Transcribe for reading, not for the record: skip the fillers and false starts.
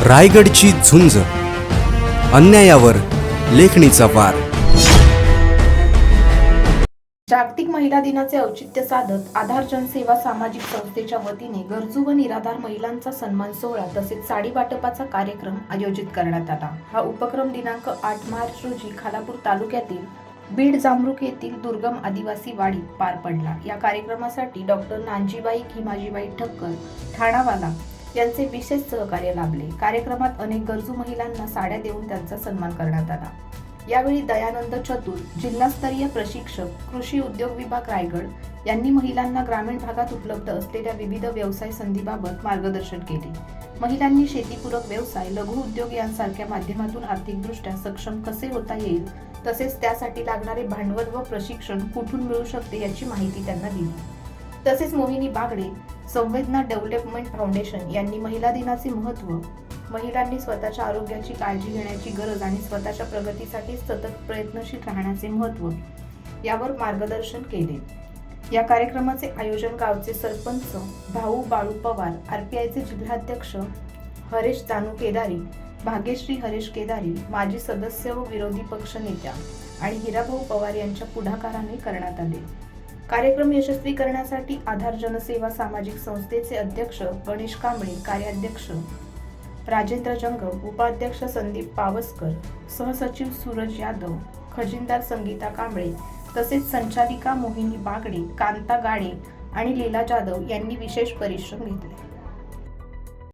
रायगडची झुंज, अन्यायावर लेखणीचा वार. जागतिक महिला दिनाचे औचित्य साधत आधार जनसेवा सामाजिक संस्थेच्या वतीने गरजू व निराधार महिलांचा सन्मान सोहळा तसेच साडी वाटपाचा कार्यक्रम आयोजित करण्यात आला. हा उपक्रम दिनांक 8 मार्च रोजी खालापूर तालुक्यातील बीड जामरुख येथील दुर्गम आदिवासी वाडीत पार पडला. या कार्यक्रमासाठी डॉक्टर नानजीबाई खिमाजीबाई ठक्कर ठाणावाला यांचे विशेष सहकार्य लाभले. कार्यक्रमात अनेक गरजू महिलांना साड्या देऊन त्यांचा सन्मान करण्यात आला. यावेळी दयानंद चतुर, जिल्हास्तरीय प्रशिक्षक, कृषी उद्योग विभाग रायगड यांनी महिलांना ग्रामीण भागात उपलब्ध असलेल्या विविध व्यवसाय संधीबाबत मार्गदर्शन केले. महिलांनी शेतीपूरक व्यवसाय, लघु उद्योग यांसारख्या माध्यमातून आर्थिकदृष्ट्या सक्षम कसे होता येईल, तसेच त्यासाठी लागणारे भांडवल व प्रशिक्षण कुठून मिळू शकते याची माहिती त्यांना दिली. तसेच मोहिनी बागडे, संवेदना डेव्हलपमेंट फाउंडेशन यांनी महिला दिनाचे महत्त्व, महिलांनी स्वतःच्या आरोग्याची काळजी घेण्याची गरज आणि स्वतःच्या प्रगतीसाठी सतत प्रयत्नशील राहण्याचे महत्त्व यावर मार्गदर्शन केले. या कार्यक्रमाचे आयोजन गावचे सरपंच भाऊ बाळू पवार, आरपीआयचे जिल्हाध्यक्ष हरेश जानू केदारी, भाग्यश्री हरेश केदारी, माजी सदस्य व विरोधी पक्ष नेत्या आणि हिराभाऊ पवार यांच्या पुढाकाराने करण्यात आले. कार्यक्रम यशस्वी करण्यासाठी आधार जनसेवा सामाजिक संस्थेचे अध्यक्ष गणेश कांबळे, कार्याध्यक्ष राजेंद्र जंगम, उपाध्यक्ष संदीप पावसकर, सहसचिव सूरज यादव, खजिनदार संगीता कांबळे तसेच संचालिका मोहिनी बागडे, कांता गाडे आणि लीला जाधव यांनी विशेष परिश्रम घेतले.